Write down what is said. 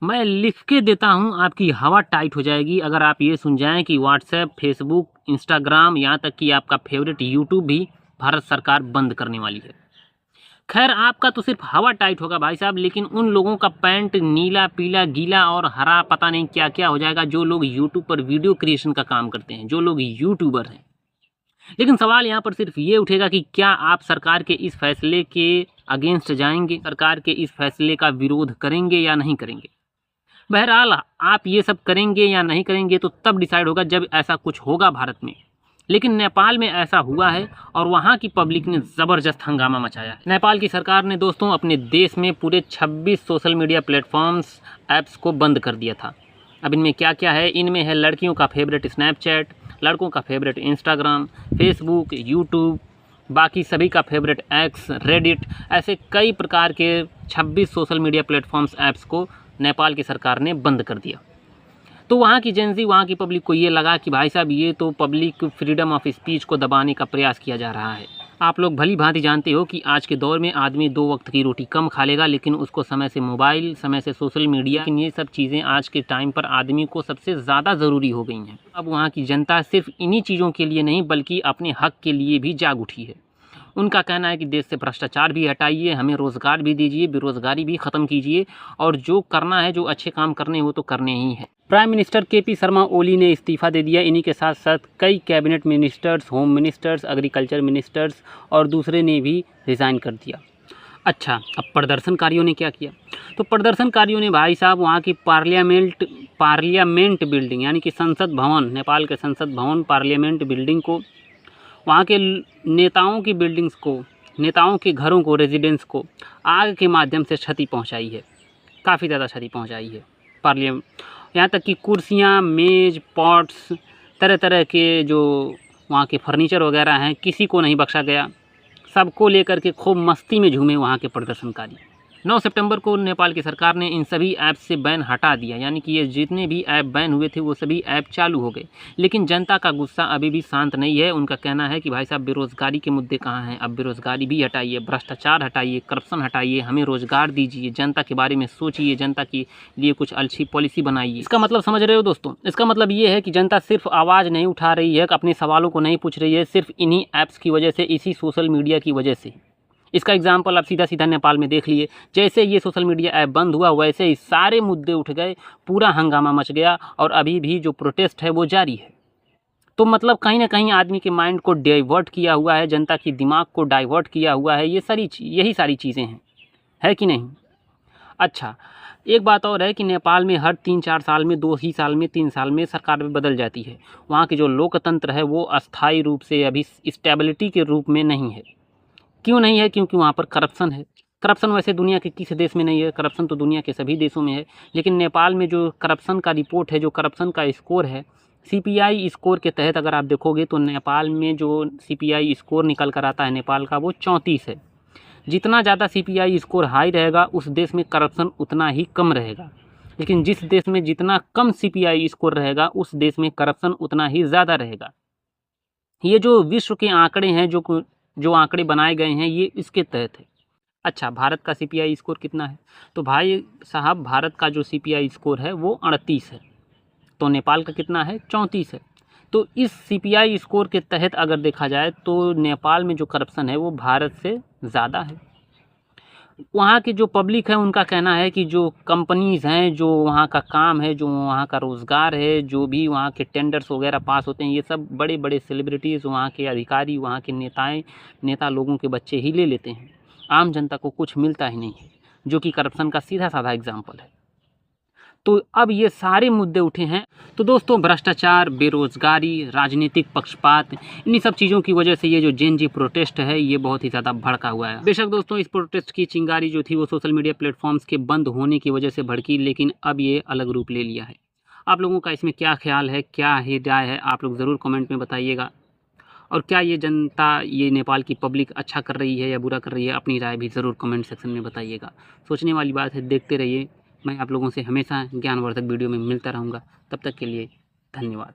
मैं लिख के देता हूँ, आपकी हवा टाइट हो जाएगी अगर आप ये सुन जाएँ कि व्हाट्सएप, फेसबुक, इंस्टाग्राम, यहाँ तक कि आपका फेवरेट यूट्यूब भी भारत सरकार बंद करने वाली है। खैर आपका तो सिर्फ हवा टाइट होगा भाई साहब, लेकिन उन लोगों का पैंट नीला, पीला, गीला और हरा पता नहीं क्या-क्या हो जाएगा जो लोग यूट्यूब पर वीडियो क्रिएशन का काम करते हैं, जो लोग यूट्यूबर हैं। लेकिन सवाल यहाँ पर सिर्फ ये उठेगा कि क्या आप सरकार के इस फैसले के अगेंस्ट जाएँगे, सरकार के इस फैसले का विरोध करेंगे या नहीं करेंगे? बहरहाल आप ये सब करेंगे या नहीं करेंगे तो तब डिसाइड होगा जब ऐसा कुछ होगा भारत में। लेकिन नेपाल में ऐसा हुआ है और वहाँ की पब्लिक ने ज़बरदस्त हंगामा मचाया है। नेपाल की सरकार ने दोस्तों अपने देश में पूरे 26 सोशल मीडिया प्लेटफॉर्म्स ऐप्स को बंद कर दिया था। अब इनमें क्या क्या है? इनमें है लड़कियों का फेवरेट स्नैपचैट, लड़कों का फेवरेट इंस्टाग्राम, फेसबुक, यूट्यूब, बाकी सभी का फेवरेट एक्स, रेडिट, ऐसे कई प्रकार के 26 सोशल मीडिया प्लेटफॉर्म्स ऐप्स को नेपाल की सरकार ने बंद कर दिया। तो वहाँ की जेंजी, वहाँ की पब्लिक को ये लगा कि भाई साहब ये तो पब्लिक फ्रीडम ऑफ स्पीच को दबाने का प्रयास किया जा रहा है। आप लोग भली भांति जानते हो कि आज के दौर में आदमी 2 वक्त की रोटी कम खा लेगा, लेकिन उसको समय से मोबाइल, समय से सोशल मीडिया, ये सब चीज़ें आज के टाइम पर आदमी को सबसे ज़्यादा ज़रूरी हो गई हैं। अब वहाँ की जनता सिर्फ इन्हीं चीज़ों के लिए नहीं बल्कि अपने हक के लिए भी जाग उठी है। उनका कहना है कि देश से भ्रष्टाचार भी हटाइए, हमें रोज़गार भी दीजिए, बेरोज़गारी भी ख़त्म कीजिए और जो करना है, जो अच्छे काम करने हैं वो तो करने ही हैं। Prime minister KP Sharma Oli ने इस्तीफ़ा दे दिया। इन्हीं के साथ साथ कई cabinet ministers, home ministers, agriculture ministers और दूसरे ने भी रिज़ाइन कर दिया। अच्छा, अब प्रदर्शनकारियों ने क्या किया? तो प्रदर्शनकारियों ने भाई साहब वहाँ की पार्लियामेंट बिल्डिंग यानी कि संसद भवन, नेपाल के संसद भवन पार्लियामेंट बिल्डिंग को, वहाँ के नेताओं की बिल्डिंग्स को, नेताओं के घरों को, रेजिडेंस को आग के माध्यम से क्षति पहुँचाई है। काफ़ी ज़्यादा क्षति पहुँचाई है। यहाँ तक कि कुर्सियाँ, मेज़, पॉट्स, तरह तरह के जो वहाँ के फर्नीचर वगैरह हैं, किसी को नहीं बख्शा गया। सबको लेकर के खूब मस्ती में झूमे वहाँ के प्रदर्शनकारी। 9 सितंबर को नेपाल की सरकार ने इन सभी ऐप से बैन हटा दिया, यानी कि ये जितने भी ऐप बैन हुए थे वो सभी ऐप चालू हो गए। लेकिन जनता का गुस्सा अभी भी शांत नहीं है। उनका कहना है कि भाई साहब बेरोज़गारी के मुद्दे कहाँ हैं? अब बेरोज़गारी भी हटाइए, भ्रष्टाचार हटाइए, करप्शन हटाइए, हमें रोज़गार दीजिए, जनता के बारे में सोचिए, जनता के लिए कुछ अच्छी पॉलिसी बनाइए। इसका मतलब समझ रहे हो दोस्तों? इसका मतलब ये है कि जनता सिर्फ आवाज़ नहीं उठा रही है, अपने सवालों को नहीं पूछ रही है, सिर्फ इन्हीं ऐप्स की वजह से, इसी सोशल मीडिया की वजह से। इसका एग्जाम्पल आप सीधा नेपाल में देख लिए। जैसे ये सोशल मीडिया ऐप बंद हुआ वैसे ही सारे मुद्दे उठ गए, पूरा हंगामा मच गया और अभी भी जो प्रोटेस्ट है वो जारी है। तो मतलब कहीं ना कहीं आदमी के माइंड को डाइवर्ट किया हुआ है, जनता की दिमाग को डाइवर्ट किया हुआ है। यही सारी चीज़ें हैं, है कि नहीं? अच्छा, एक बात और है कि नेपाल में हर 3-4 साल में, 2 ही साल में, 3 साल में सरकार भी बदल जाती है। वहाँ की जो लोकतंत्र है वो अस्थायी रूप से अभी स्टेबिलिटी के रूप में नहीं है। क्यों नहीं है? क्योंकि वहाँ पर करप्शन है। करप्शन वैसे दुनिया के किसी देश में नहीं है, करप्शन तो दुनिया के सभी देशों में है। लेकिन नेपाल में जो करप्शन का रिपोर्ट है, जो करप्शन का स्कोर है, सीपीआई स्कोर के तहत अगर आप देखोगे तो नेपाल में जो सीपीआई स्कोर निकल कर आता है नेपाल का, वो 34 है। जितना ज़्यादा सीपीआई स्कोर हाई रहेगा उस देश में करप्शन उतना ही कम रहेगा। लेकिन जिस देश में जितना कम सीपीआई स्कोर रहेगा उस देश में करप्शन उतना ही ज़्यादा रहेगा। ये जो विश्व के आंकड़े हैं, जो आंकड़े बनाए गए हैं, ये इसके तहत है। अच्छा, भारत का सीपीआई स्कोर कितना है? तो भाई साहब भारत का जो सीपीआई स्कोर है वो 38 है। तो नेपाल का कितना है? 34 है। तो इस सीपीआई स्कोर के तहत अगर देखा जाए तो नेपाल में जो करप्शन है वो भारत से ज़्यादा है। वहाँ की जो पब्लिक है उनका कहना है कि जो कंपनीज़ हैं, जो वहाँ का काम है, जो वहाँ का रोज़गार है, जो भी वहाँ के टेंडर्स वगैरह पास होते हैं, ये सब बड़े-बड़े सेलिब्रिटीज़, वहाँ के अधिकारी, वहाँ के नेता लोगों के बच्चे ही ले लेते हैं। आम जनता को कुछ मिलता ही नहीं है, जो कि करप्शन का सीधा-साधा एग्ज़ाम्पल है। तो अब ये सारे मुद्दे उठे हैं। तो दोस्तों भ्रष्टाचार, बेरोज़गारी, राजनीतिक पक्षपात, इन्हीं सब चीज़ों की वजह से ये जो जेन जी प्रोटेस्ट है ये बहुत ही ज़्यादा भड़का हुआ है। बेशक दोस्तों इस प्रोटेस्ट की चिंगारी जो थी वो सोशल मीडिया प्लेटफॉर्म्स के बंद होने की वजह से भड़की, लेकिन अब ये अलग रूप ले लिया है। आप लोगों का इसमें क्या ख्याल है, क्या ही राय है, आप लोग ज़रूर कमेंट में बताइएगा। और क्या ये जनता, ये नेपाल की पब्लिक अच्छा कर रही है या बुरा कर रही है, अपनी राय भी ज़रूर कमेंट सेक्शन में बताइएगा। सोचने वाली बात है, देखते रहिए। मैं आप लोगों से हमेशा ज्ञानवर्धक वीडियो में मिलता रहूँगा। तब तक के लिए धन्यवाद।